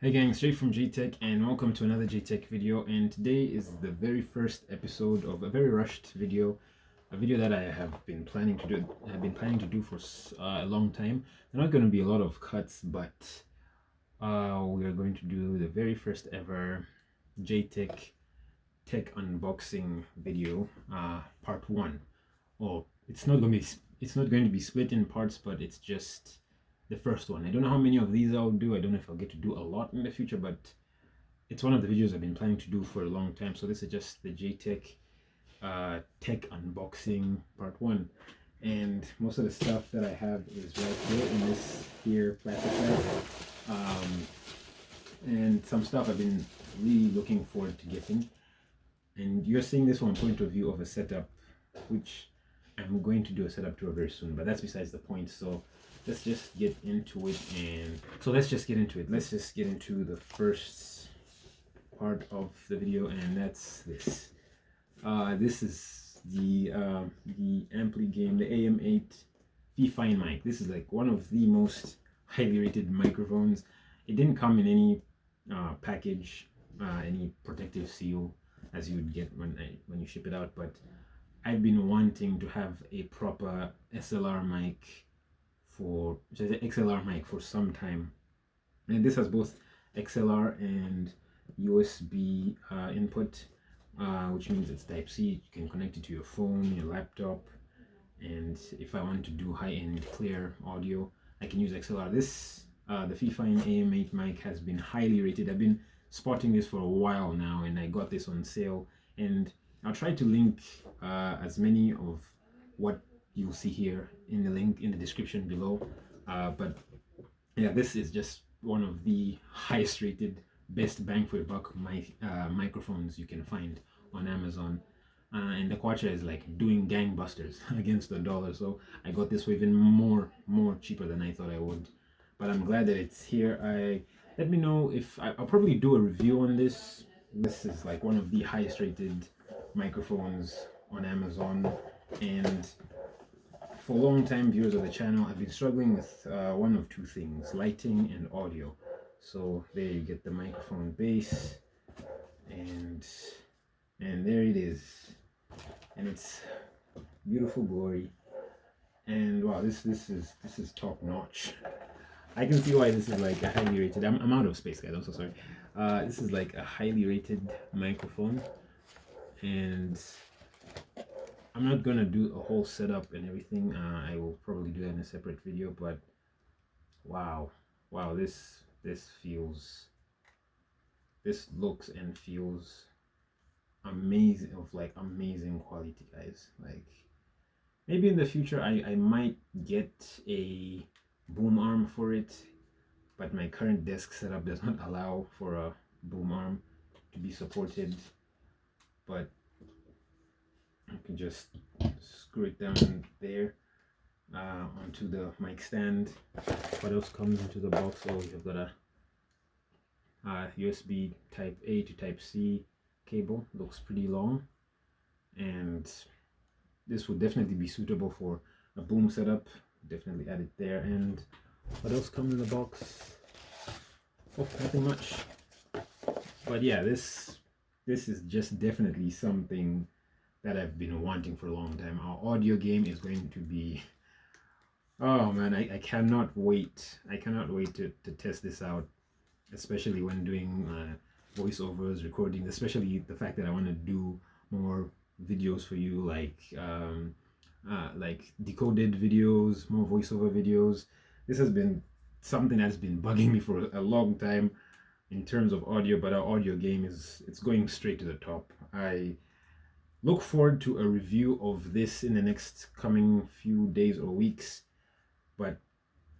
Hey gang, straight from JTech and welcome to another JTech video, and today is the very first episode of a very rushed video, a video that I have been planning to do for a long time. There are not going to be a lot of cuts, but we are going to do the very first ever JTech tech unboxing video, part 1. Oh, it's not going to be split in parts, but it's just the first one. I don't know how many of these I'll do. I don't know if I'll get to do a lot in the future, but it's one of the videos I've been planning to do for a long time. So this is just the JTech tech unboxing part 1, and most of the stuff that I have is right here in this here plastic bag, and some stuff I've been really looking forward to getting. And you're seeing this from a point of view of a setup, which I'm going to do a setup tour very soon, but that's besides the point. So let's just get into it. Let's just get into the first part of the video, and that's this. This is the Ampli game, the AM8 V-Fine mic. This is like one of the most highly rated microphones. It didn't come in any package, any protective seal as you would get when you ship it out, but I've been wanting to have a proper XLR mic for some time, and this has both XLR and USB input, which means it's Type C. You can connect it to your phone, your laptop, and if I want to do high-end clear audio, I can use XLR. The V-Fine AM8 mic has been highly rated. I've been spotting this for a while now, and I got this on sale, and I'll try to link as many of what you'll see here in the link in the description below. But yeah, this is just one of the highest rated, best bang for your buck microphones you can find on Amazon. And the Quacha is like doing gangbusters against the dollar, so I got this for even more cheaper than I thought I would. But I'm glad that it's here. Let me know if I'll probably do a review on this. This is like one of the highest rated microphones on Amazon, and for long-time viewers of the channel, I've been struggling with one of two things: lighting and audio. So there you get the microphone base, and there it is, and it's beautiful glory. And wow, this is top notch. I can see why this is like a highly rated. I'm out of space, guys. I'm so sorry. This is like a highly rated microphone, and I'm not gonna do a whole setup and everything. I will probably do that in a separate video. But wow, this looks and feels amazing, amazing quality, guys. Like, maybe in the future I might get a boom arm for it, but my current desk setup does not allow for a boom arm to be supported. But I can just screw it down there onto the mic stand. What else comes into the box? Oh, you've got a USB Type A to Type C cable. Looks pretty long, and this would definitely be suitable for a boom setup. Definitely add it there. And what else comes in the box? Oh, nothing much. But yeah, this is just definitely something that I've been wanting for a long time. Our audio game is going to be, oh man, I cannot wait. I cannot wait to test this out, especially when doing voiceovers, recording, especially the fact that I want to do more videos for you, like decoded videos, more voiceover videos. This has been something that's been bugging me for a long time in terms of audio, but our audio game it's going straight to the top. I look forward to a review of this in the next coming few days or weeks. But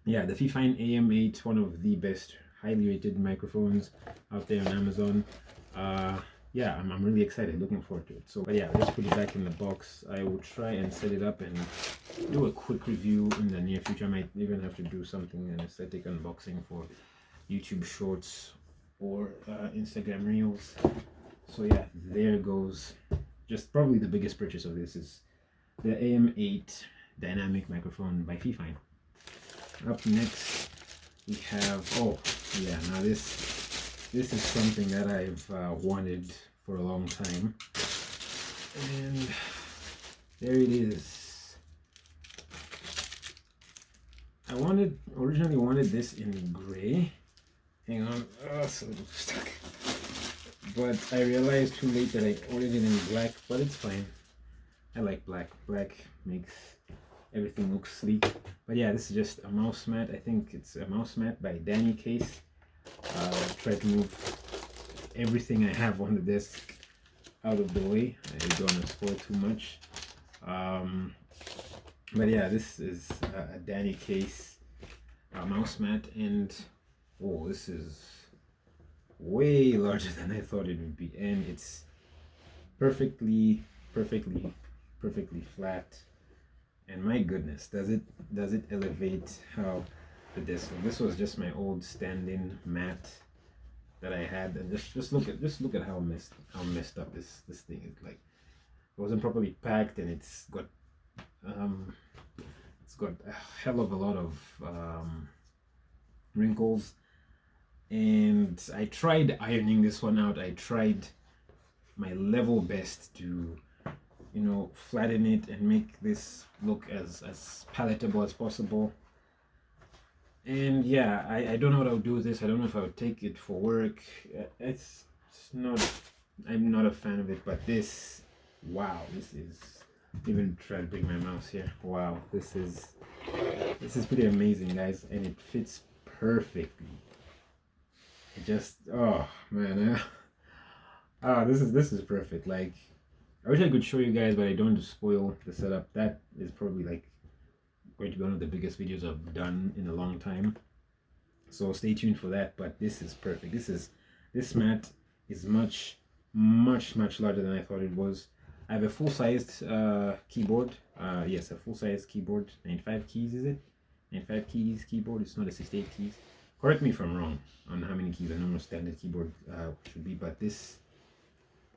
yeah, the V-Fine AM8, one of the best highly rated microphones out there on Amazon. Yeah, I'm really excited, looking forward to it. So, but yeah, let's put it back in the box. I will try and set it up and do a quick review in the near future. I might even have to do something, an aesthetic unboxing for YouTube Shorts or Instagram Reels. So yeah, there goes. Just probably the biggest purchase of this is the AM8 dynamic microphone by V-Fine. Up next, we have, oh yeah, now this This is something that I've wanted for a long time, and there it is. I originally wanted this in gray. Hang on, so stuck. But I realized too late that I ordered it in black, but it's fine. I like black. Black makes everything look sleek. But yeah, this is just a mouse mat. I think it's a mouse mat by Danny Case. Try to move everything I have on the desk out of the way. I don't want to spoil too much. But yeah, this is a Danny Case mouse mat, and oh, this is way larger than I thought it would be, and it's perfectly flat. And my goodness, does it elevate how the desk. This was just my old stand-in mat that I had, and just look at how messed up this thing is. Like, it wasn't properly packed, and it's got a hell of a lot of wrinkles. And I tried ironing this one out. I tried my level best to, you know, flatten it and make this look as palatable as possible. And yeah, I don't know what I would do with this. I don't know if I would take it for work. It's not, I'm not a fan of it, but this, wow, this is, even try to bring my mouse here. Wow, this is pretty amazing, guys, and it fits perfectly. It just, oh man, this is perfect. Like, I wish I could show you guys, but I don't want to spoil the setup. That is probably like going to be one of the biggest videos I've done in a long time, so stay tuned for that. But this is perfect. This mat is much larger than I thought it was. I have a full-sized keyboard. Yes, a full-sized keyboard. 95 keys, is it? 95 keys keyboard. It's not a 68 keys. Correct me if I'm wrong on how many keys a normal standard keyboard should be, but this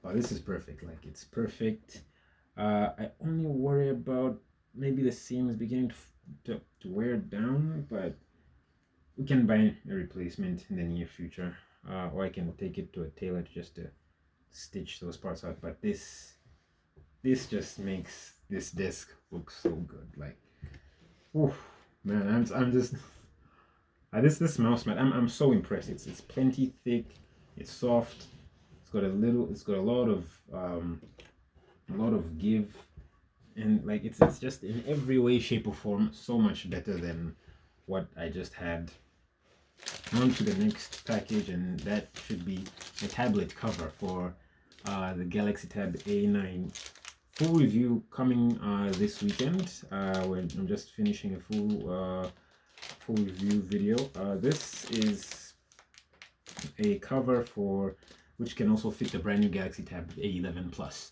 is perfect. Like, it's perfect. I only worry about maybe the seam is beginning to wear down, but we can buy a replacement in the near future, or I can take it to a tailor just to stitch those parts out. But this just makes this desk look so good. Like, oh man, I'm just this mouse mat, I'm so impressed. It's plenty thick, it's soft, it's got a lot of give, and like it's just in every way, shape, or form so much better than what I just had. On to the next package, and that should be a tablet cover for the Galaxy Tab A9. Full review coming this weekend. I'm just finishing a full review video. This is a cover for which can also fit the brand new Galaxy Tab A11 Plus.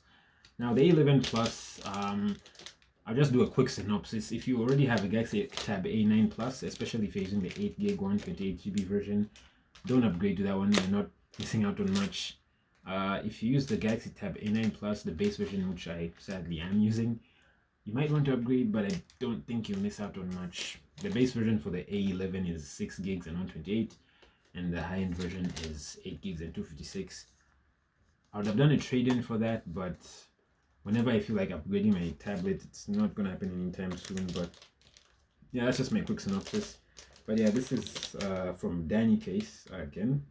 Now the A11 Plus, I'll just do a quick synopsis. If you already have a Galaxy Tab A9 Plus, especially if you're using the 8 gig 128GB version, don't upgrade to that one. You're not missing out on much. If you use the Galaxy Tab A9 Plus, the base version, which I sadly am using, you might want to upgrade, but I don't think you'll miss out on much. The base version for the A11 is 6 gigs and 128, and the high-end version is 8 gigs and 256. I would have done a trade-in for that, but whenever I feel like upgrading my tablet, it's not going to happen anytime soon. But yeah, that's just my quick synopsis. But yeah, this is from Danny Case again.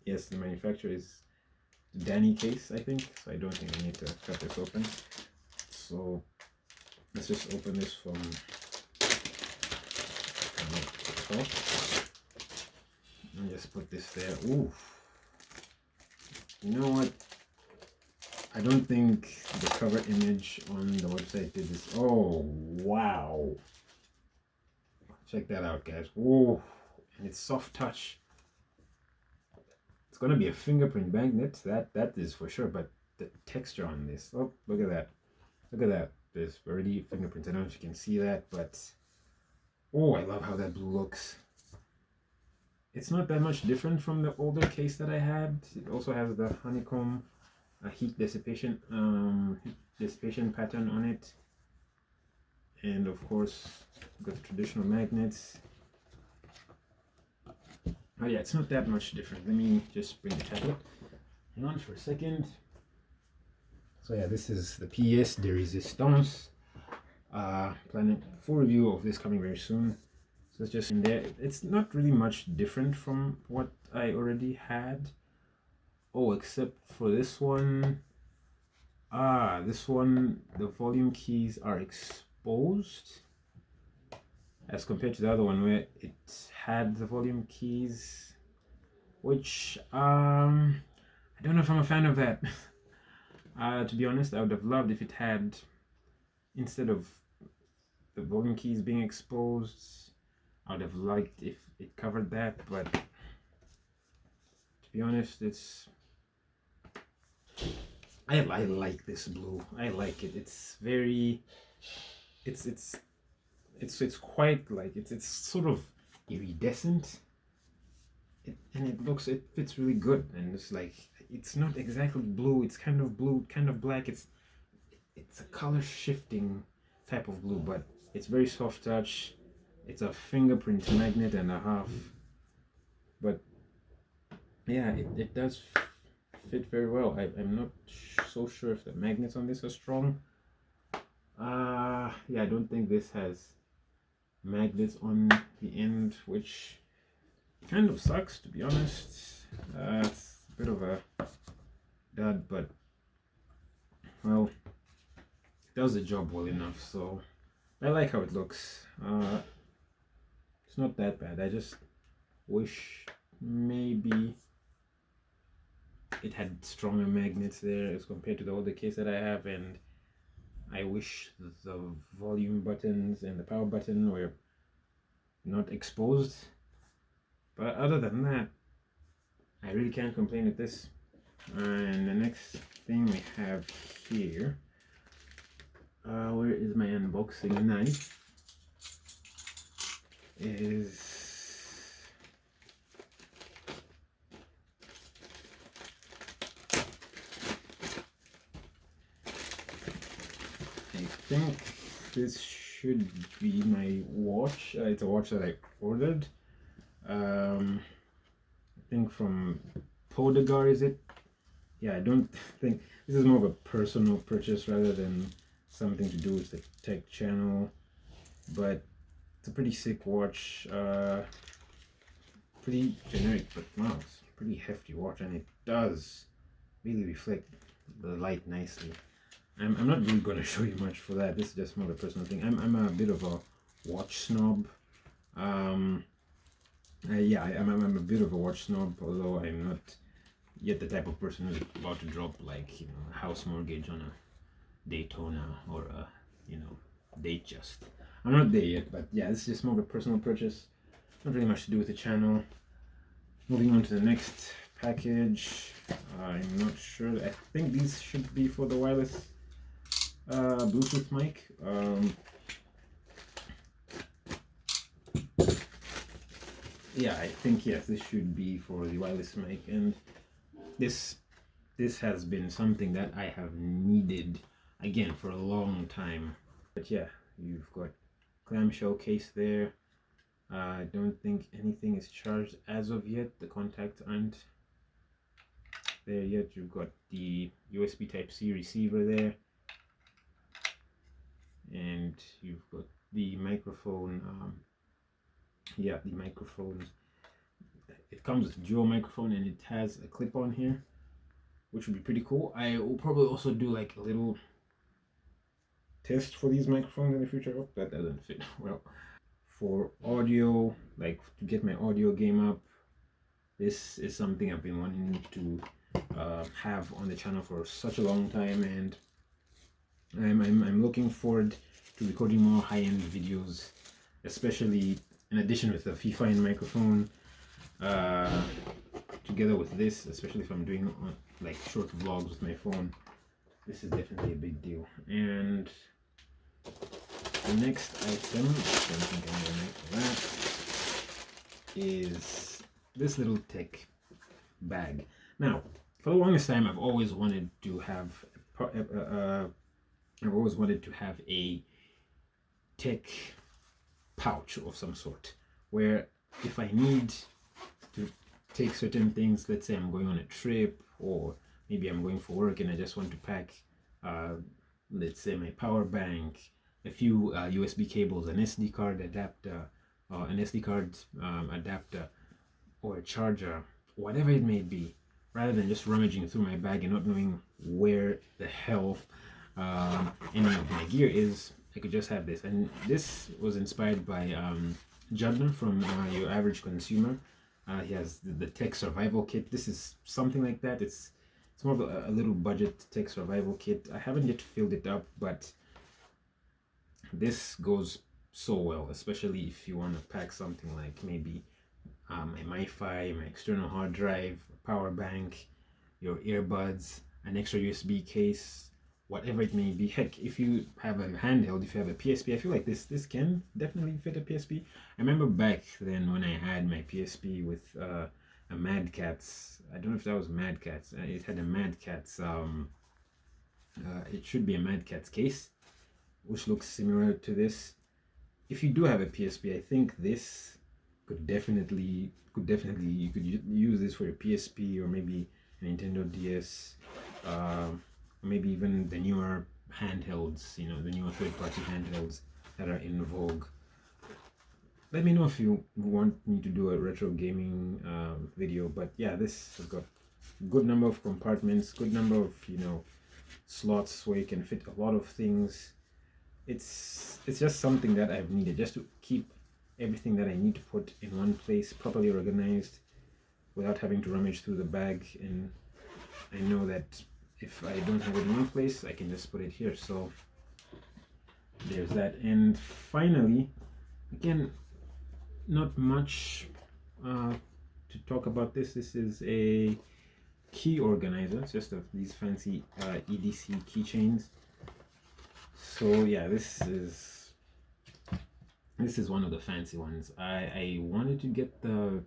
Yes, the manufacturer is Danny Case, I think. So I don't think I need to cut this open. So let's just open this from the top and just put this there. Ooh, you know what? I don't think the cover image on the website did this. Oh wow! Check that out, guys. Ooh, and it's soft touch. It's gonna be a fingerprint magnet. That is for sure. But the texture on this. Oh, look at that! Look at that. There's already fingerprints. I don't know if you can see that, but oh, I love how that blue looks. It's not that much different from the older case that I had. It also has the honeycomb heat dissipation pattern on it, and of course got the traditional magnets. Oh yeah, it's not that much different. Let me just bring the tablet. Hang on for a second. So yeah, this is the PS de Resistance. Planning full review of this coming very soon. So it's just in there. It's not really much different from what I already had. Oh, except for this one. This one, the volume keys are exposed as compared to the other one where it had the volume keys, which I don't know if I'm a fan of that. To be honest, I would have loved if it had, instead of the volume keys being exposed, I would have liked if it covered that, but to be honest, I like this blue. I like it. It's very, it's quite like it's sort of iridescent, and it fits really good, and it's like it's not exactly blue. It's kind of blue, kind of black. It's a color shifting type of blue, but it's very soft touch. It's a fingerprint magnet and a half, but yeah, it does fit very well. I'm not so sure if the magnets on this are strong. Yeah, I don't think this has magnets on the end, which kind of sucks, to be honest. It's a bit of a dud, but well, it does the job well enough, so I like how it looks. It's not that bad. I just wish maybe it had stronger magnets there as compared to the other case that I have, and I wish the volume buttons and the power button were not exposed. But other than that, I really can't complain with this. And the next thing we have here, where is my unboxing knife? Is I think this should be my watch. It's a watch that I ordered. I think from Podagar, is it? Yeah, I don't think this is more of a personal purchase rather than something to do with the tech channel, but it's a pretty sick watch. Pretty generic, but wow, it's a pretty hefty watch, and it does really reflect the light nicely. I'm not really going to show you much for that. This is just more of a personal thing. I'm a bit of a watch snob. Yeah, I'm a bit of a watch snob, although I'm not yet the type of person who's about to drop, like, you know, a house mortgage on a Daytona or a, you know, Datejust. I'm not there yet, but yeah, this is just more of a personal purchase. Not really much to do with the channel. Moving on to the next package. I'm not sure. I think these should be for the wireless Bluetooth mic. Yeah, I think yes, this should be for the wireless mic, and this has been something that I have needed again for a long time. But yeah, you've got clamshell case there. I don't think anything is charged as of yet. The contacts aren't there yet. You've got the USB Type-C receiver there, and you've got the microphone. Yeah, the microphone. It comes with dual microphone, and it has a clip on here, which would be pretty cool. I will probably also do like a little test for these microphones in the future. Oh, that doesn't fit well. For audio, like to get my audio game up, this is something I've been wanting to have on the channel for such a long time, and I'm looking forward to recording more high-end videos, especially in addition with the FIFA microphone, together with this, especially if I'm doing like short vlogs with my phone. This is definitely a big deal. And the next item, I don't think I'm gonna make for that, is this little tech bag. Now, for the longest time, I've always wanted to have a tech pouch of some sort, where if I need to take certain things. Let's say I'm going on a trip, or maybe I'm going for work and I just want to pack, let's say, my power bank, a few USB cables, an SD card adapter, an SD card adapter, or a charger, whatever it may be, rather than just rummaging through my bag and not knowing where the hell any of my gear is. I could just have this. And this was inspired by Judner from Your Average Consumer. He has the tech survival kit. This is something like that. It's more of a little budget tech survival kit. I haven't yet filled it up, but this goes so well, especially if you want to pack something like maybe my MiFi, my external hard drive, power bank, your earbuds, an extra USB case, whatever it may be. Heck, if you have a handheld, if you have a PSP, I feel like this can definitely fit a PSP. I remember back then when I had my PSP with a Mad Catz. I don't know if that was Mad Catz. It had a Mad Catz. It should be a Mad Catz case, which looks similar to this. If you do have a PSP, I think this could definitely you could use this for your PSP, or maybe a Nintendo DS, or maybe even the newer handhelds, you know, the newer third-party handhelds that are in vogue. Let me know if you want me to do a retro gaming video. But yeah, this has got a good number of compartments, good number of, you know, slots where you can fit a lot of things. It's just something that I've needed, just to keep everything that I need to put in one place, properly organized, without having to rummage through the bag. And I know that if I don't have it in one place, I can just put it here. So there's that. And finally, again, not much to talk about this. This is a key organizer. It's just these fancy EDC keychains. So yeah, this is one of the fancy ones. I wanted to get the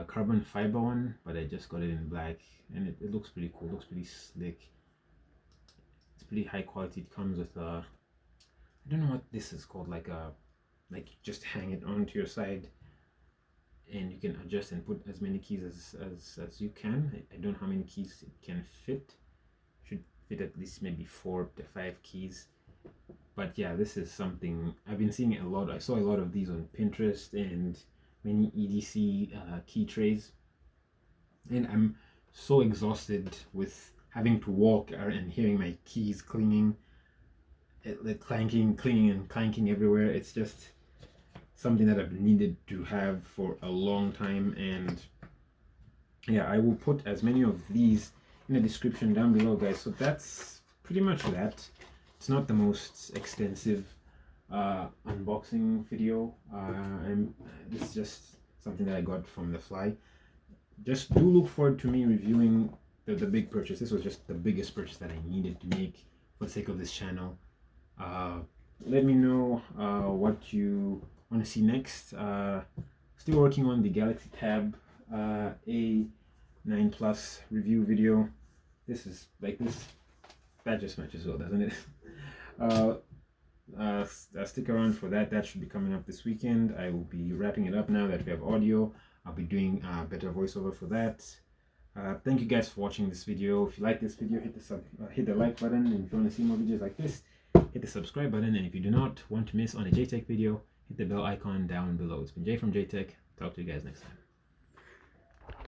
carbon fiber one, but I just got it in black, and it looks pretty cool. It looks pretty slick. It's pretty high quality. It comes with I don't know what this is called, like just hang it onto your side, and you can adjust and put as many keys as you can. I don't know how many keys it can fit. Should fit at least maybe 4 to 5 keys. But yeah, this is something I've been seeing a lot. I saw a lot of these on Pinterest and many EDC key trays, and I'm so exhausted with having to walk and hearing my keys clinging, clinging and clanking everywhere. It's just something that I've needed to have for a long time. And yeah, I will put as many of these in the description down below, guys. So that's pretty much that. It's not the most extensive unboxing video. This is just something that I got from the fly. Just do look forward to me reviewing the big purchase. This was just the biggest purchase that I needed to make for the sake of this channel. Let me know what you want to see next. Still working on the Galaxy Tab A9 Plus review video. This is like this. That just matches well, doesn't it? Stick around for that. That should be coming up this weekend. I will be wrapping it up now that we have audio. I'll be doing better voiceover for that. Thank you guys for watching this video. If you like this video, hit the like button, and if you want to see more videos like this, hit the subscribe button. And if you do not want to miss on a JTech video, hit the bell icon down below. It's been Jay from JTech. Talk to you guys next time.